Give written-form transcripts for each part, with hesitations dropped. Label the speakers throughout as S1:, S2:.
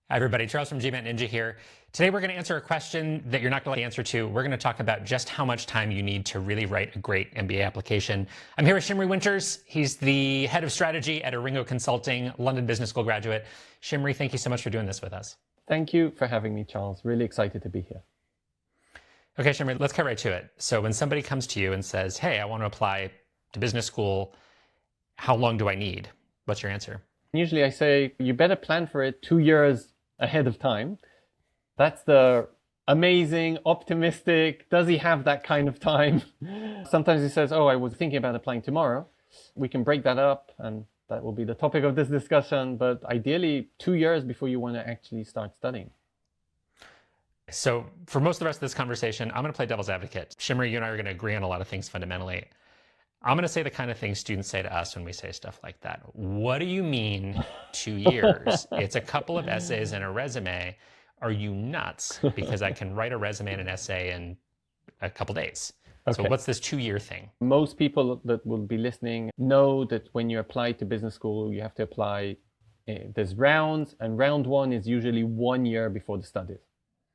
S1: Hi, everybody. Charles from GMAT Ninja here. Today, we're going to answer a question that you're not going to like the answer to. We're going to talk about just how much time you need to really write a great MBA application. I'm here with Shimri Winters. He's the head of strategy at Aringo Consulting, London Business School graduate. Shimri, thank you so much for doing this with us.
S2: Thank you for having me, Charles. Really excited to be here.
S1: Okay, Shimri, let's get right to it. So when somebody comes to you and says, hey, I want to apply to business school, how long do I need? What's your answer?
S2: Usually I say, you better plan for it 2 years ahead of time. That's the amazing, optimistic, does he have that kind of time? Sometimes he says, oh, I was thinking about applying tomorrow. We can break that up and that will be the topic of this discussion, but ideally 2 years before you want to actually start studying.
S1: So for most of the rest of this conversation, I'm going to play devil's advocate. Shimri, you and I are going to agree on a lot of things fundamentally. I'm going to say the kind of things students say to us when we say stuff like that. What do you mean 2 years? It's a couple of essays and a resume. Are you nuts? Because I can write a resume and an essay in a couple days. Okay. So what's this 2-year thing?
S2: Most people that will be listening know that when you apply to business school, you have to apply, there's rounds, and round one is usually 1 year before the studies.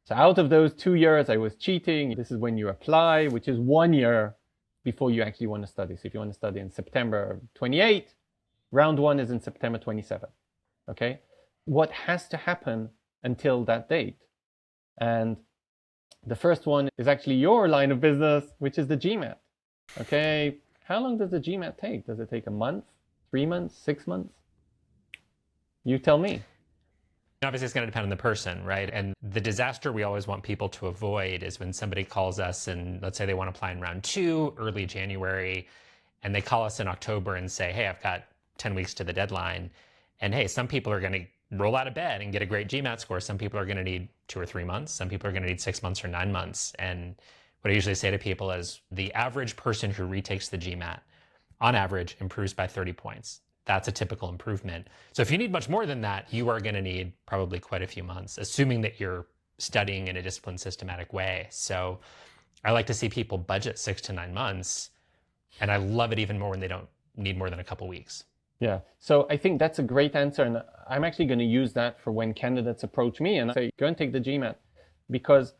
S2: So out of those 2 years, I was cheating. This is when you apply, which is 1 year before you actually want to study. So if you want to study in September 28, round one is in September 27. Okay? What has to happen until that date? And the first one is actually your line of business, which is the GMAT. Okay? How long does the GMAT take? Does it take a month, 3 months, 6 months? You tell me.
S1: Obviously, it's going to depend on the person, right? And the disaster we always want people to avoid is when somebody calls us and let's say they want to apply in round 2, early January, and they call us in October and say, hey, I've got 10 weeks to the deadline. And hey, some people are going to roll out of bed and get a great GMAT score. Some people are going to need 2 or 3 months. Some people are going to need 6 months or 9 months. And what I usually say to people is the average person who retakes the GMAT, on average, improves by 30 points. That's a typical improvement. So if you need much more than that, you are going to need probably quite a few months, assuming that you're studying in a disciplined, systematic way. So I like to see people budget 6 to 9 months, and I love it even more when they don't need more than a couple weeks.
S2: Yeah, so I think that's a great answer, and I'm actually going to use that for when candidates approach me and say, go and take the GMAT, because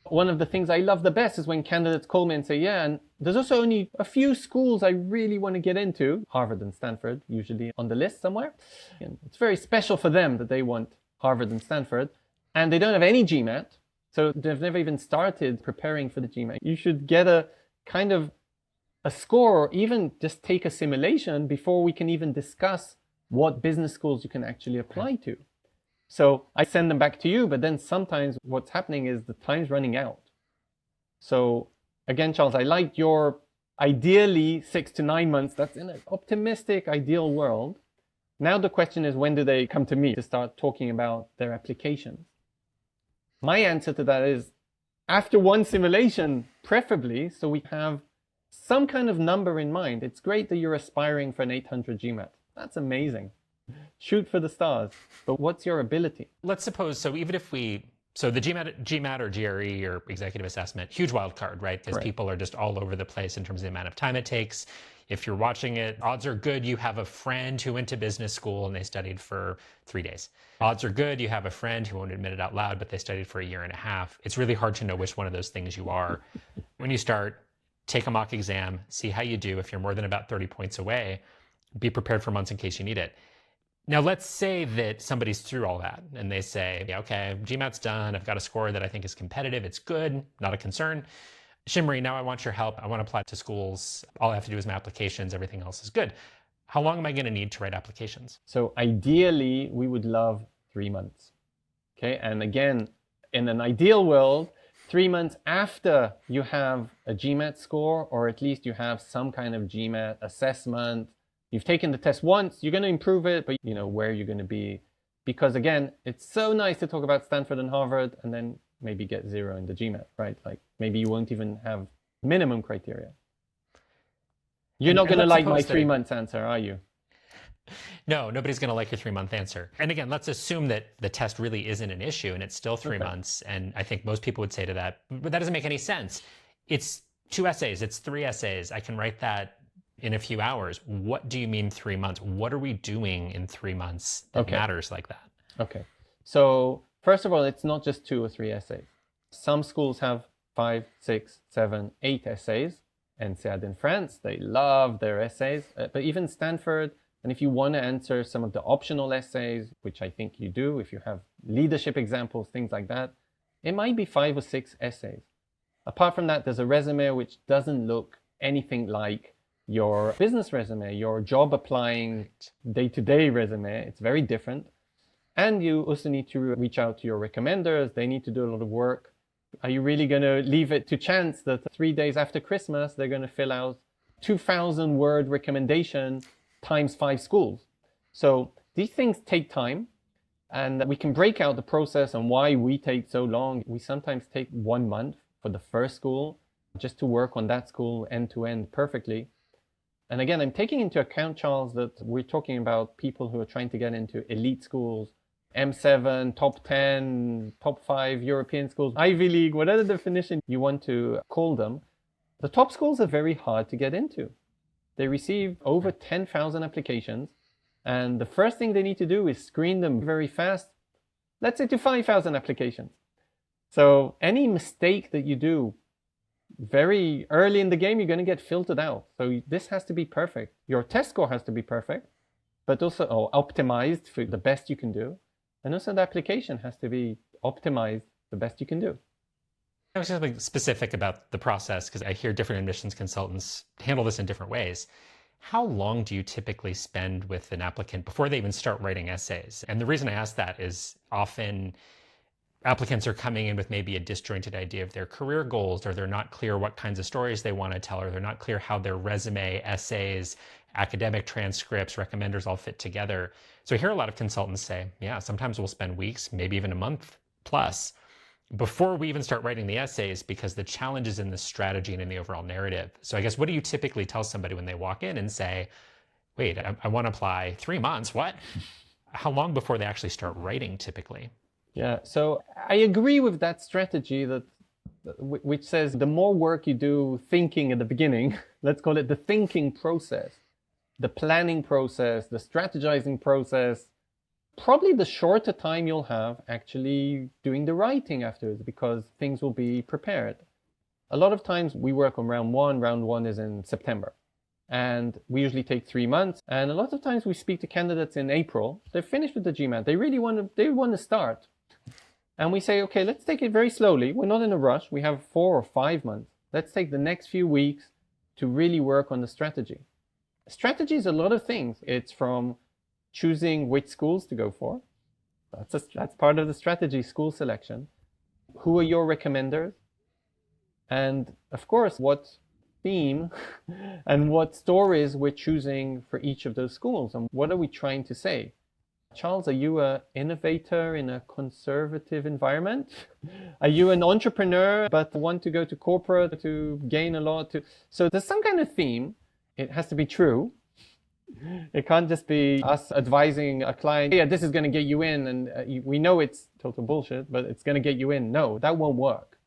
S2: one of the things I love the best is when candidates call me and say, yeah, and there's also only a few schools I really want to get into, Harvard and Stanford, usually on the list somewhere. And it's very special for them that they want Harvard and Stanford, and they don't have any GMAT, so they've never even started preparing for the GMAT. You should get a kind of a score, or even just take a simulation before we can even discuss what business schools you can actually apply to. So I send them back to you, but then sometimes what's happening is the time's running out. So again, Charles, I like your ideally 6 to 9 months. That's in an optimistic, ideal world. Now the question is, when do they come to me to start talking about their applications? My answer to that is after one simulation, preferably, so we have some kind of number in mind. It's great that you're aspiring for an 800 GMAT. That's amazing. Shoot for the stars. But what's your ability?
S1: Let's suppose, so even if so the GMAT or GRE or executive assessment, huge wild card, right? Because people are just all over the place in terms of the amount of time it takes. If you're watching it, odds are good you have a friend who went to business school and they studied for 3 days. Odds are good you have a friend who won't admit it out loud, but they studied for 1.5 years. It's really hard to know which one of those things you are. When you start, take a mock exam, see how you do. If you're more than about 30 points away, be prepared for months in case you need it. Now, let's say that somebody's through all that and they say, yeah, okay, GMAT's done. I've got a score that I think is competitive. It's good, not a concern. Shimri, now I want your help. I want to apply to schools. All I have to do is my applications. Everything else is good. How long am I going to need to write applications?
S2: So ideally, we would love 3 months. Okay. And again, in an ideal world, 3 months after you have a GMAT score, or at least you have some kind of GMAT assessment. You've taken the test once, you're going to improve it, but you know where you're going to be. Because again, it's so nice to talk about Stanford and Harvard and then maybe get 0 in the GMAT, right? Like maybe you won't even have minimum criteria. You're not going to like my 3 months answer, are you?
S1: No, nobody's going to like your 3-month answer. And again, let's assume that the test really isn't an issue and it's still 3 months. And I think most people would say to that, but that doesn't make any sense. It's 2 essays, it's 3 essays. I can write that in a few hours. What do you mean 3 months? What are we doing in 3 months that matters like that?
S2: Okay. So first of all, it's not just 2 or 3 essays. Some schools have 5, 6, 7, 8 essays. INSEAD in France, they love their essays, but even Stanford, and if you want to answer some of the optional essays, which I think you do, if you have leadership examples, things like that, it might be 5 or 6 essays. Apart from that, there's a resume which doesn't look anything like your business resume, your job applying day-to-day resume. It's very different. And you also need to reach out to your recommenders. They need to do a lot of work. Are you really going to leave it to chance that 3 days after Christmas, they're going to fill out 2,000 word recommendation times 5 schools? So these things take time, and we can break out the process and why we take so long. We sometimes take 1 month for the first school just to work on that school end to end perfectly. And again, I'm taking into account, Charles, that we're talking about people who are trying to get into elite schools, M7, top 10, top 5 European schools, Ivy League, whatever definition you want to call them. The top schools are very hard to get into. They receive over 10,000 applications, and the first thing they need to do is screen them very fast, let's say to 5,000 applications. So any mistake that you do very early in the game, you're going to get filtered out. So this has to be perfect. Your test score has to be perfect, but also optimized for the best you can do. And also the application has to be optimized the best you can do.
S1: I was just something specific about the process because I hear different admissions consultants handle this in different ways. How long do you typically spend with an applicant before they even start writing essays? And the reason I ask that is often applicants are coming in with maybe a disjointed idea of their career goals, or they're not clear what kinds of stories they want to tell, or they're not clear how their resume, essays, academic transcripts, recommenders all fit together. So I hear a lot of consultants say, yeah, sometimes we'll spend weeks, maybe even a month plus before we even start writing the essays, because the challenge is in the strategy and in the overall narrative. So I guess, what do you typically tell somebody when they walk in and say, wait, I want to apply 3 months, what? How long before they actually start writing typically?
S2: Yeah, so I agree with that strategy which says the more work you do thinking at the beginning, let's call it the thinking process, the planning process, the strategizing process, probably the shorter time you'll have actually doing the writing afterwards, because things will be prepared. A lot of times we work on round one. Round one is in September, and we usually take 3 months. And a lot of times we speak to candidates in April. They're finished with the GMAT. They really want to start. And we say, okay, let's take it very slowly. We're not in a rush. We have 4 or 5 months. Let's take the next few weeks to really work on the strategy. Strategy is a lot of things. It's from choosing which schools to go for. That's part of the strategy, school selection. Who are your recommenders? And of course, what theme and what stories we're choosing for each of those schools, and what are we trying to say? Charles, are you an innovator in a conservative environment? Are you an entrepreneur but want to go to corporate to gain a lot? So there's some kind of theme. It has to be true. It can't just be us advising a client, yeah, this is going to get you in, and we know it's total bullshit, but it's going to get you in. No, that won't work.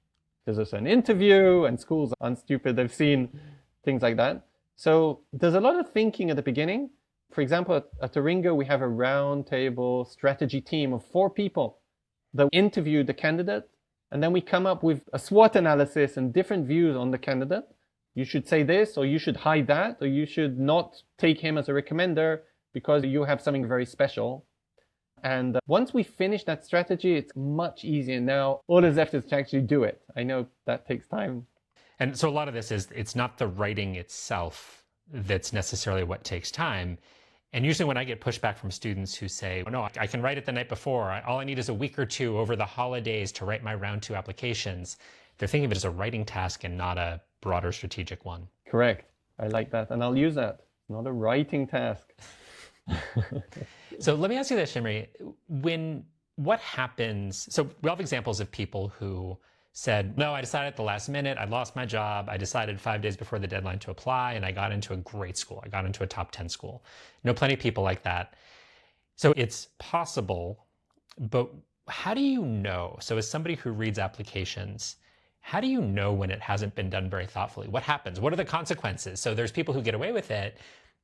S2: There's also an interview, and schools aren't stupid. They've seen things like that. So there's a lot of thinking at the beginning. For example, at Aringo, we have a roundtable strategy team of 4 people that interview the candidate, and then we come up with a SWOT analysis and different views on the candidate. You should say this, or you should hide that, or you should not take him as a recommender because you have something very special. And once we finish that strategy, it's much easier now. All that's left is to actually do it. I know that takes time.
S1: And so a lot of this is, it's not the writing itself that's necessarily what takes time. And usually when I get pushback from students who say, oh, no, I can write it the night before. All I need is a week or 2 over the holidays to write my round 2 applications. They're thinking of it as a writing task and not a broader strategic one.
S2: Correct. I like that. And I'll use that. Not a writing task.
S1: So let me ask you this, Shimri. What happens? So we all have examples of people who said, no, I decided at the last minute, I lost my job. I decided 5 days before the deadline to apply, and I got into a great school. I got into a top 10 school. Know plenty of people like that. So it's possible, but how do you know? So as somebody who reads applications, how do you know when it hasn't been done very thoughtfully? What happens? What are the consequences? So there's people who get away with it,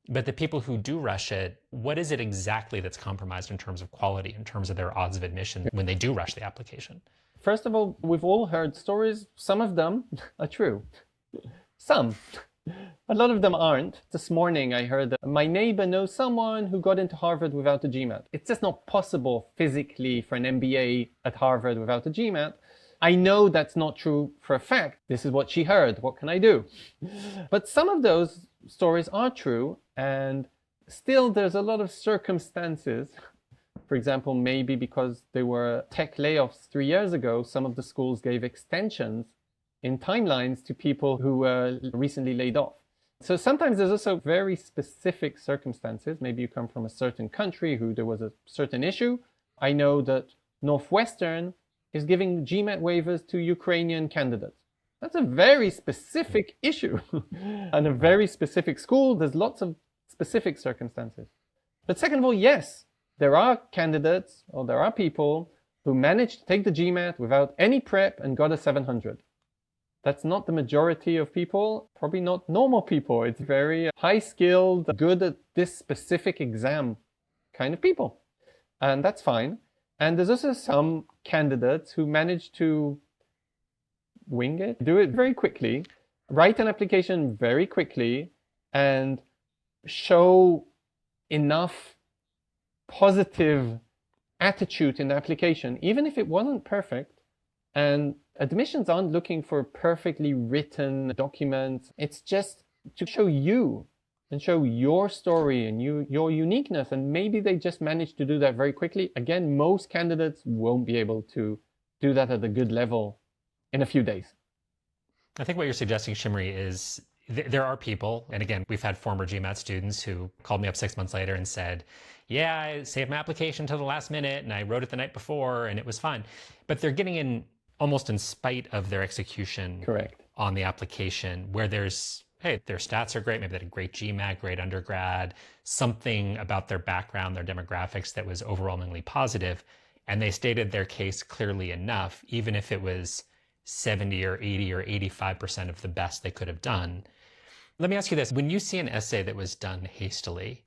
S1: But the people who do rush it, what is it exactly that's compromised in terms of quality, in terms of their odds of admission when they do rush the application?
S2: First of all, we've all heard stories. Some of them are true. Some. A lot of them aren't. This morning I heard that my neighbor knows someone who got into Harvard without a GMAT. It's just not possible physically for an MBA at Harvard without a GMAT. I know that's not true for a fact. This is what she heard. What can I do? But some of those stories are true, and still there's a lot of circumstances. For example, maybe because there were tech layoffs 3 years ago, some of the schools gave extensions in timelines to people who were recently laid off. So sometimes there's also very specific circumstances. Maybe you come from a certain country who there was a certain issue. I know that Northwestern is giving GMAT waivers to Ukrainian candidates. That's a very specific issue and a very specific school. There's lots of specific circumstances. But second of all, yes, there are candidates or there are people who managed to take the GMAT without any prep and got a 700. That's not the majority of people, probably not normal people. It's very high-skilled, good at this specific exam kind of people. And that's fine. And there's also some candidates who manage to wing it, do it very quickly, write an application very quickly, and show enough positive attitude in the application, even if it wasn't perfect. And admissions aren't looking for perfectly written documents. It's just to show you and show your story and your uniqueness. And maybe they just managed to do that very quickly. Again, most candidates won't be able to do that at a good level in a few days.
S1: I think what you're suggesting, Shimri, is there are people, and again, we've had former GMAT students who called me up 6 months later and said, yeah, I saved my application till the last minute and I wrote it the night before and it was fine. But they're getting in almost in spite of their execution.
S2: Correct.
S1: On the application, where there's, hey, their stats are great, maybe they had a great GMAT, great undergrad, something about their background, their demographics that was overwhelmingly positive, and they stated their case clearly enough, even if it was 70 or 80 or 85% of the best they could have done. Let me ask you this. When you see an essay that was done hastily,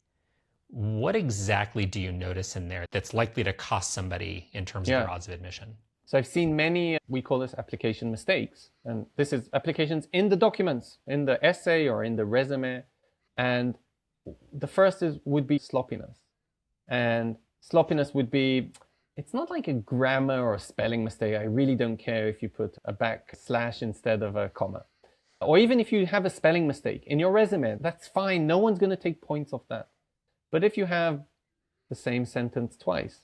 S1: what exactly do you notice in there that's likely to cost somebody in terms of their odds of admission?
S2: So I've seen many, we call this application mistakes. And this is applications in the documents, in the essay or in the resume. And the first would be sloppiness. And sloppiness would be, it's not like a grammar or a spelling mistake. I really don't care if you put a backslash instead of a comma. Or even if you have a spelling mistake in your resume, that's fine. No one's going to take points off that. But if you have the same sentence twice,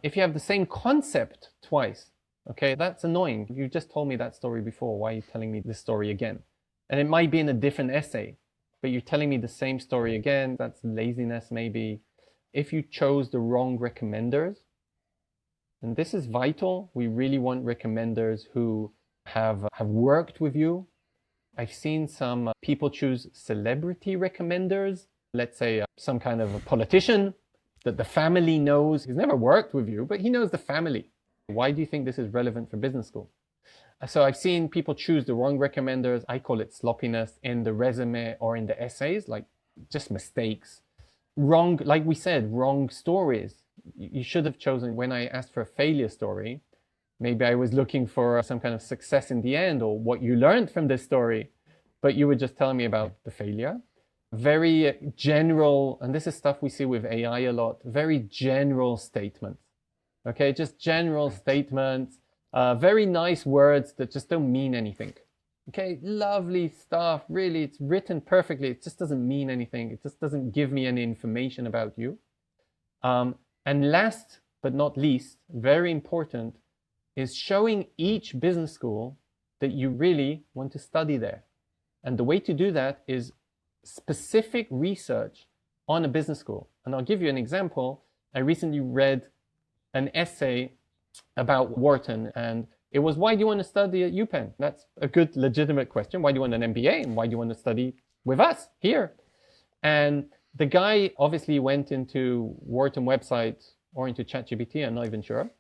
S2: if you have the same concept twice, okay, that's annoying. You just told me that story before. Why are you telling me this story again? And it might be in a different essay, but you're telling me the same story again. That's laziness, maybe. If you chose the wrong recommenders, and this is vital, we really want recommenders who have worked with you. I've seen some people choose celebrity recommenders. Let's say some kind of a politician that the family knows. He's never worked with you, but he knows the family. Why do you think this is relevant for business school? So I've seen people choose the wrong recommenders. I call it sloppiness in the resume or in the essays, like just mistakes. Wrong, like we said, wrong stories. You should have chosen, when I asked for a failure story, maybe I was looking for some kind of success in the end or what you learned from this story, but you were just telling me about the failure. Very general, and this is stuff we see with AI a lot, very general statements. Okay, just general statements, very nice words that just don't mean anything. Okay, lovely stuff, really, it's written perfectly, it just doesn't mean anything, it just doesn't give me any information about you. And last but not least, very important, is showing each business school that you really want to study there. And the way to do that is specific research on a business school. And I'll give you an example. I recently read an essay about Wharton, and it was, why do you want to study at UPenn? That's a good, legitimate question. Why do you want an MBA? And why do you want to study with us here? And the guy obviously went into Wharton website or into ChatGPT, I'm not even sure,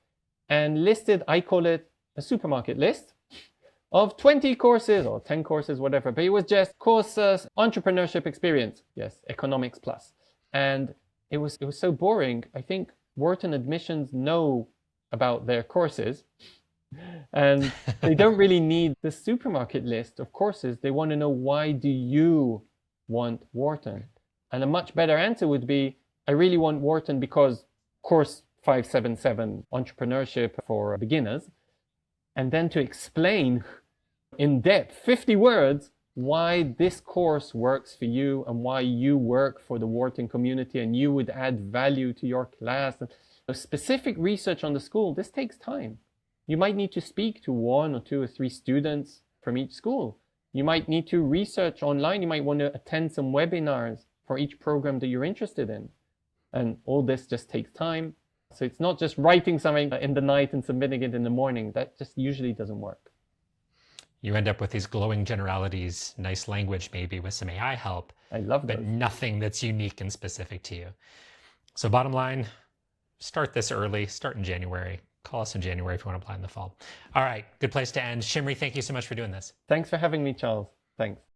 S2: and listed, I call it a supermarket list, of 20 courses or 10 courses, whatever. But it was just courses, entrepreneurship experience. Yes, economics plus. And it was so boring. I think Wharton admissions know about their courses. And they don't really need the supermarket list of courses. They want to know, why do you want Wharton? And a much better answer would be, I really want Wharton because course 577, entrepreneurship for beginners. And then to explain in depth, 50 words, why this course works for you and why you work for the Wharton community and you would add value to your class. Specific research on the school, this takes time. You might need to speak to 1 or 2 or 3 students from each school. You might need to research online. You might want to attend some webinars for each program that you're interested in. And all this just takes time. So it's not just writing something in the night and submitting it in the morning. That just usually doesn't work.
S1: You end up with these glowing generalities, nice language maybe with some AI help.
S2: I love that.
S1: But nothing that's unique and specific to you. So bottom line, start this early, start in January. Call us in January if you want to apply in the fall. All right, good place to end. Shimri, thank you so much for doing this.
S2: Thanks for having me, Charles. Thanks.